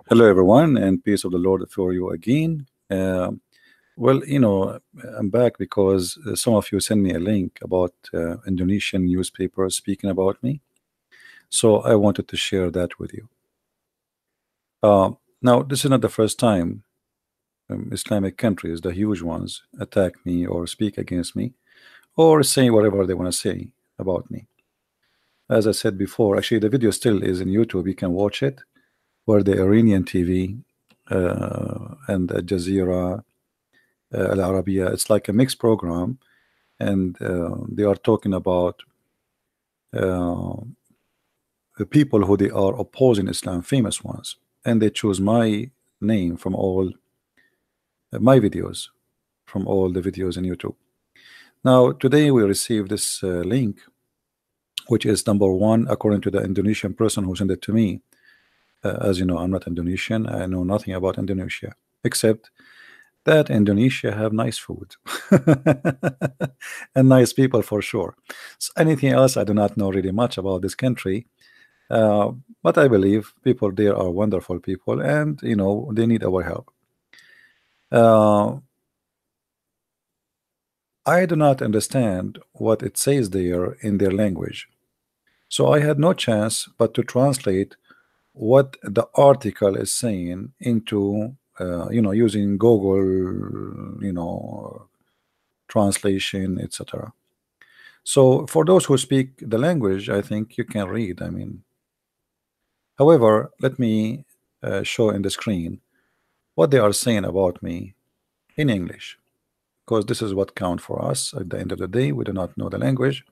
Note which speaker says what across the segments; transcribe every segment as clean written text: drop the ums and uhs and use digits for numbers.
Speaker 1: Hello, everyone, and peace of the Lord for you again. Well, I'm back because some of you sent me a link about Indonesian newspapers speaking about me. So I wanted to share that with you. Now, this is not the first time Islamic countries, the huge ones, attack me or speak against me or say whatever they want to say about me. As I said before, actually, the video still is in YouTube. You can watch it, where the Iranian TV and Al Jazeera, Al Arabiya, it's like a mixed program, and they are talking about uh, the people who they are opposing Islam, famous ones, and they choose my name from all my videos, from all the videos in YouTube. Now, today we received this link, which is number one, according to the Indonesian person who sent it to me. As you know, I'm not Indonesian. I know nothing about Indonesia, except that Indonesia have nice food and nice people for sure. So anything else, I do not know really much about this country. But I believe people there are wonderful people, and they need our help. I do not understand what it says there in their language, so I had no chance but to translate what the article is saying into using Google translation, etc. So for those who speak the language, I think you can read. However, let me show in the screen what they are saying about me in English, because this is what counts for us. At the end of the day, we do not know the language.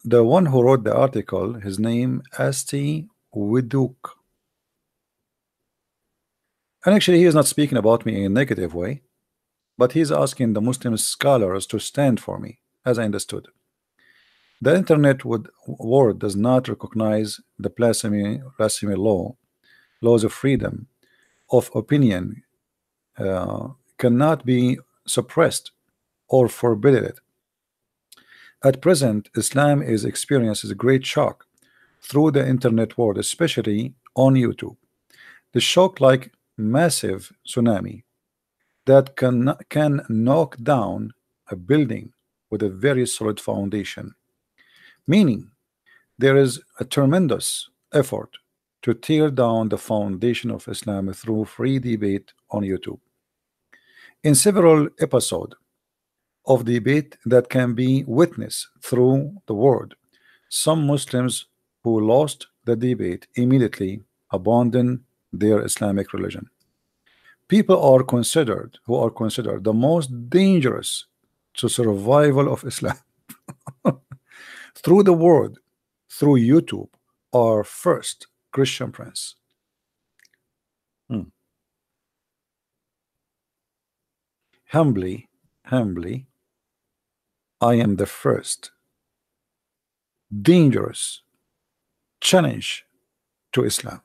Speaker 1: The one who wrote the article, his name Asti Widuk. And actually, he is not speaking about me in a negative way, but he's asking the Muslim scholars to stand for me, as I understood. The internet world does not recognize the blasphemy laws of freedom of opinion cannot be suppressed or forbidden. At present, Islam is experiences a great shock through the internet world, especially on YouTube. The shock, like massive tsunami that can knock down a building with a very solid foundation, meaning there is a tremendous effort to tear down the foundation of Islam through free debate on YouTube. In several episodes of debate that can be witnessed through the world, some Muslims who lost the debate immediately abandoned their Islamic religion. People who are considered the most dangerous to survival of Islam through the world, through YouTube, are first Christian Prince. Humbly, I am the first dangerous challenge to Islam.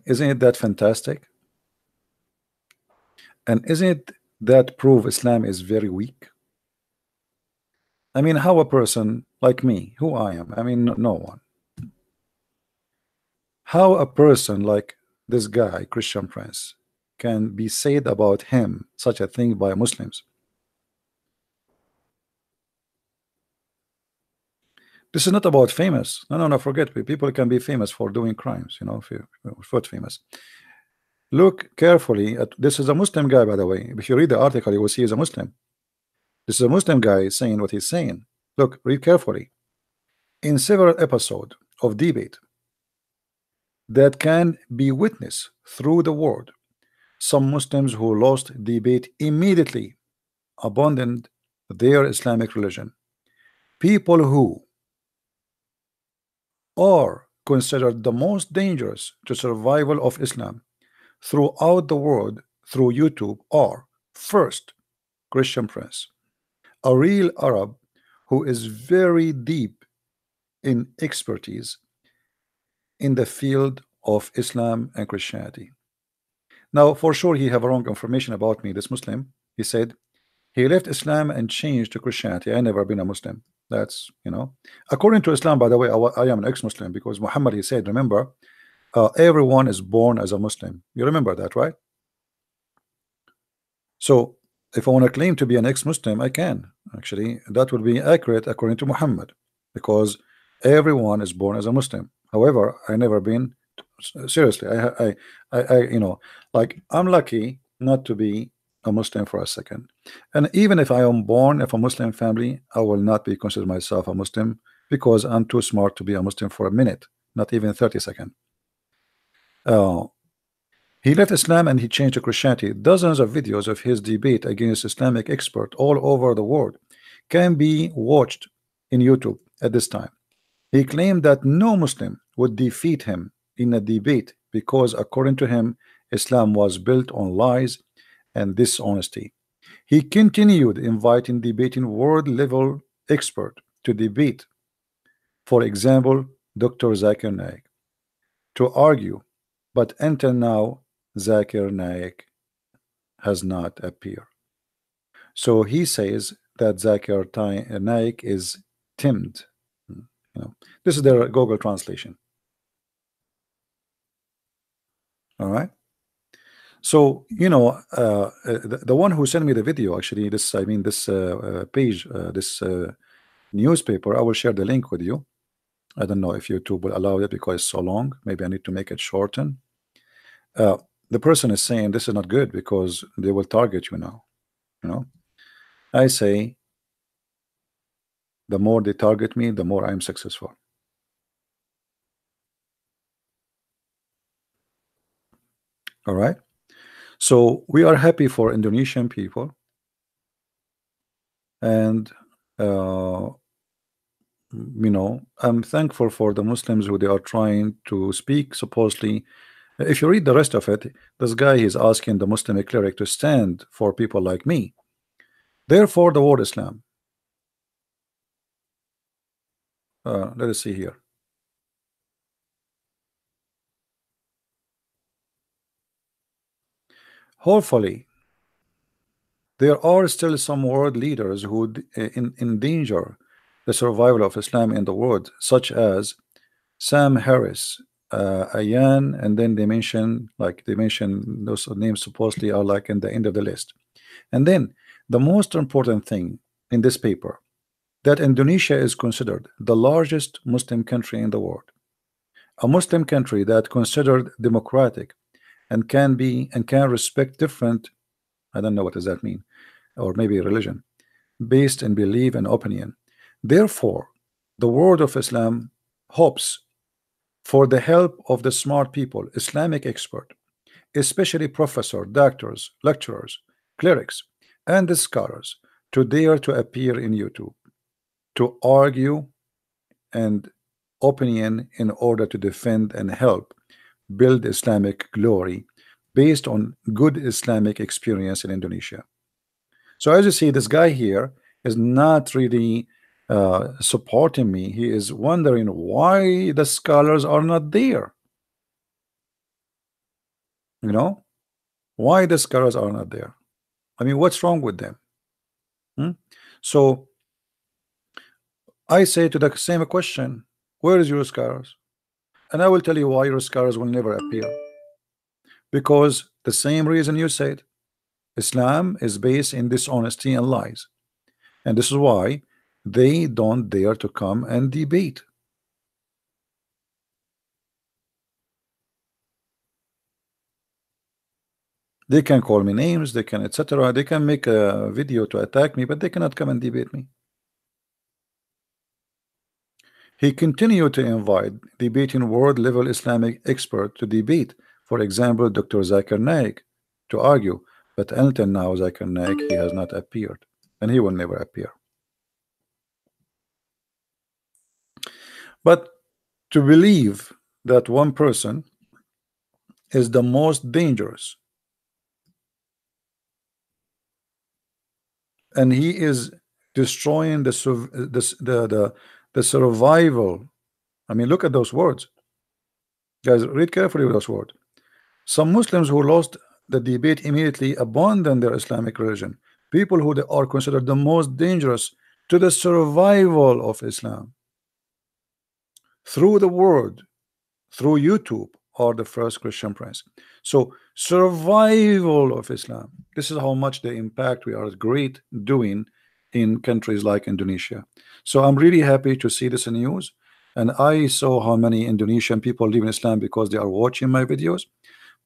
Speaker 1: Isn't it that fantastic? And isn't it that prove Islam is very weak? How a person like me, who I am, no one. How a person like this guy, Christian Prince, can be said about him such a thing by Muslims? This is not about famous. No, forget. People can be famous for doing crimes, if you're famous. Look carefully at this. Is a Muslim guy, by the way. If you read the article, you will see he's a Muslim. This is a Muslim guy saying what he's saying. Look, read carefully. In several episodes of debate that can be witnessed through the world, some Muslims who lost debate immediately abandoned their Islamic religion. People who are considered the most dangerous to survival of Islam throughout the world through YouTube are first Christian Prince, a real Arab who is very deep in expertise in the field of Islam and Christianity. Now, for sure, he have wrong information about me. This Muslim, he said he left Islam and changed to Christianity. I never been a Muslim. That's, according to Islam, by the way, I am an ex-Muslim, because Muhammad, he said, remember, everyone is born as a Muslim. You remember that, right? So if I want to claim to be an ex-Muslim, I can. Actually, that would be accurate according to Muhammad, because everyone is born as a Muslim. However, I never been, seriously, like, I'm lucky not to be a Muslim for a second. And even if I am born of a Muslim family, I will not be considered myself a Muslim, because I'm too smart to be a Muslim for a minute, not even 30 seconds. He left Islam and he changed to Christianity. Dozens of videos of his debate against Islamic experts all over the world can be watched in YouTube at this time. He claimed that no Muslim would defeat him in a debate because, according to him, Islam was built on lies and dishonesty. He continued inviting debating world-level experts to debate, for example, Dr. Zakir Naik, to argue, but until now, Zakir Naik has not appeared. So he says that Zakir Naik is timid. This is their Google translation. All right. So the one who sent me the video, actually, this page, this newspaper, I will share the link with you. I don't know if YouTube will allow it because it's so long. Maybe I need to make it shorten. The person is saying this is not good because they will target you now. I say the more they target me, the more I'm successful. All right. So we are happy for Indonesian people, and I'm thankful for the Muslims who they are trying to speak. Supposedly, if you read the rest of it, this guy is asking the Muslim cleric to stand for people like me. Therefore, the word Islam. Let us see here. Hopefully, there are still some world leaders who would endanger the survival of Islam in the world, such as Sam Harris, Ayan, and then they mention those names supposedly are like in the end of the list. And then the most important thing in this paper, that Indonesia is considered the largest Muslim country in the world, a Muslim country that considered democratic and can respect different, I don't know what does that mean, or maybe religion, based in belief and opinion. Therefore, the world of Islam hopes for the help of the smart people, Islamic expert, especially professors, doctors, lecturers, clerics, and the scholars, to dare to appear in YouTube, to argue and opinion in order to defend and help build Islamic glory based on good Islamic experience in Indonesia. So as you see, this guy here is not really supporting me. He is wondering why the scholars are not there. Why the scholars are not there. I mean, what's wrong with them? So I say to the same question, where is your scholars? And I will tell you why your scholars will never appear. Because the same reason you said, Islam is based in dishonesty and lies. And this is why they don't dare to come and debate. They can call me names, they can etc. They can make a video to attack me, but they cannot come and debate me. He continued to invite debating world-level Islamic expert to debate, for example, Dr. Zakir Naik, to argue, but until now, Zakir Naik, he has not appeared, and he will never appear. But to believe that one person is the most dangerous, and he is destroying the survival. I mean, look at those words, guys. Read carefully those words. Some Muslims who lost the debate immediately abandoned their Islamic religion. People who are considered the most dangerous to the survival of Islam through the world, through YouTube, are the first Christian Prince. So survival of Islam. This is how much the impact we are great doing in countries like Indonesia. So I'm really happy to see this in news. And I saw how many Indonesian people live in Islam because they are watching my videos.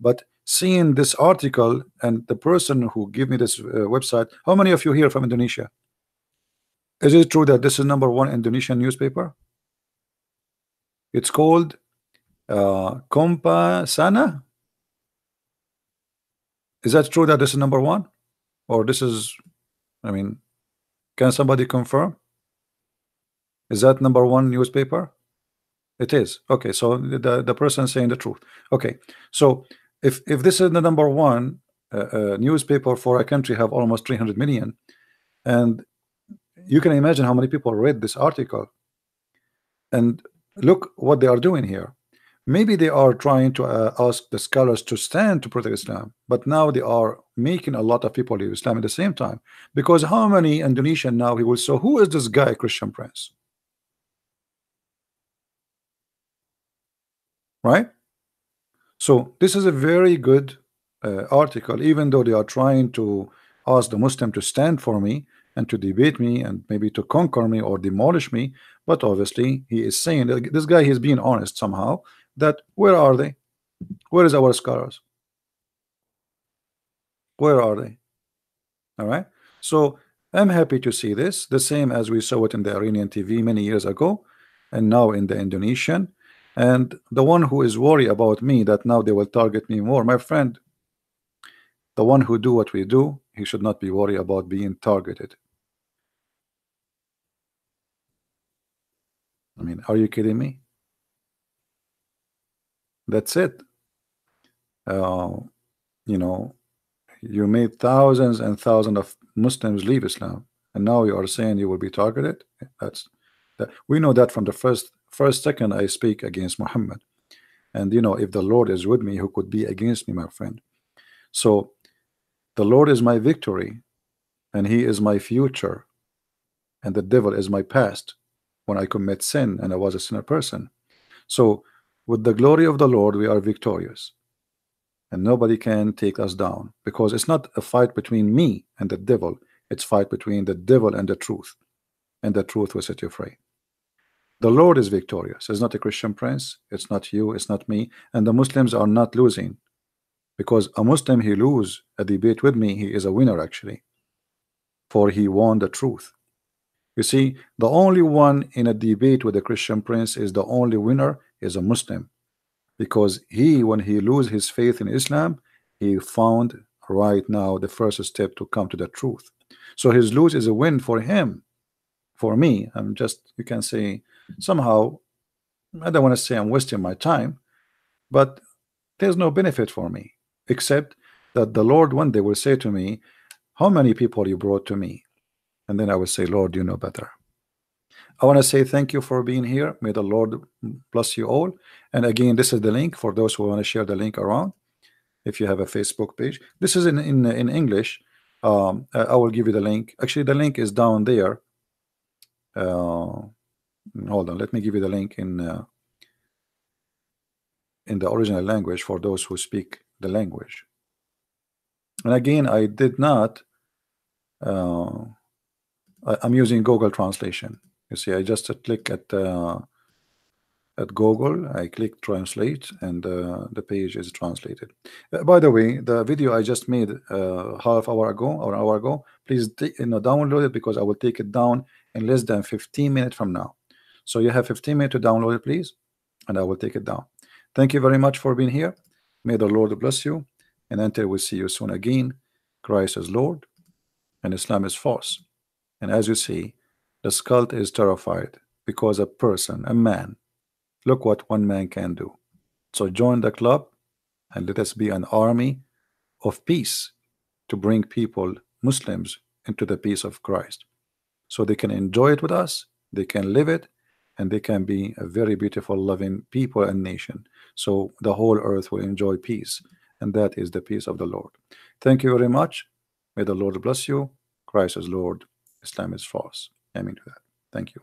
Speaker 1: But seeing this article and the person who gave me this website, how many of you here from Indonesia? Is it true that this is #1 Indonesian newspaper? It's called Kompa Sana. Is that true that this is #1? Or this is, I mean, can somebody confirm? Is that #1 newspaper? It is. Okay, so the person saying the truth. Okay, so if this is the #1 newspaper for a country have almost 300 million, and you can imagine how many people read this article, and look what they are doing here. Maybe they are trying to ask the scholars to stand to protect Islam, but now they are making a lot of people leave Islam at the same time. Because how many Indonesian now he will say, who is this guy, Christian Prince? Right? So this is a very good article, even though they are trying to ask the Muslim to stand for me and to debate me and maybe to conquer me or demolish me. But obviously he is saying that this guy is being honest somehow, that where are they? Where is our scholars? Where are they? All right. So I'm happy to see this, the same as we saw it in the Iranian TV many years ago, and now in the Indonesian. And the one who is worried about me that now they will target me more, my friend, the one who do what we do, he should not be worried about being targeted. I mean, are you kidding me? That's it. You know, you made thousands and thousands of Muslims leave Islam, and now you are saying you will be targeted. That's that. We know that from the first second I speak against Muhammad. And you know, if the Lord is with me, who could be against me, my friend? So the Lord is my victory, and he is my future, and the devil is my past when I commit sin and I was a sinner person. So with the glory of the Lord we are victorious, and nobody can take us down, because it's not a fight between me and the devil, it's fight between the devil and the truth, and the truth will set you free. The Lord is victorious. It's not a Christian Prince, it's not you, it's not me, and the Muslims are not losing, because a Muslim, he lose a debate with me, he is a winner actually, for he won the truth. You see, the only one in a debate with a Christian Prince is the only winner is a Muslim, because he, when he lose his faith in Islam, he found right now the first step to come to the truth. So his lose is a win for him. For me, I'm just, you can say, somehow, I don't want to say I'm wasting my time, but there's no benefit for me, except that the Lord one day will say to me, how many people you brought to me? And then I will say, Lord, you know better. I want to say thank you for being here. May the Lord bless you all. And again, this is the link for those who want to share the link around. If you have a Facebook page, this is in English. I will give you the link. Actually, the link is down there. Hold on, let me give you the link in the original language for those who speak the language. And again, I did not. I'm using Google Translation. You see, I just click at Google, I click translate, and the page is translated. By the way, the video I just made half hour ago or an hour ago, please download it, because I will take it down in less than 15 minutes from now. So you have 15 minutes to download it, please, and I will take it down. Thank you very much for being here. May the Lord bless you, and until we see you soon again, Christ is Lord and Islam is false. And as you see, the cult is terrified because a person, a man, look what one man can do. So join the club and let us be an army of peace to bring people, Muslims, into the peace of Christ, so they can enjoy it with us, they can live it, and they can be a very beautiful, loving people and nation. So the whole earth will enjoy peace, and that is the peace of the Lord. Thank you very much. May the Lord bless you. Christ is Lord. Islam is false. coming to that. Thank you.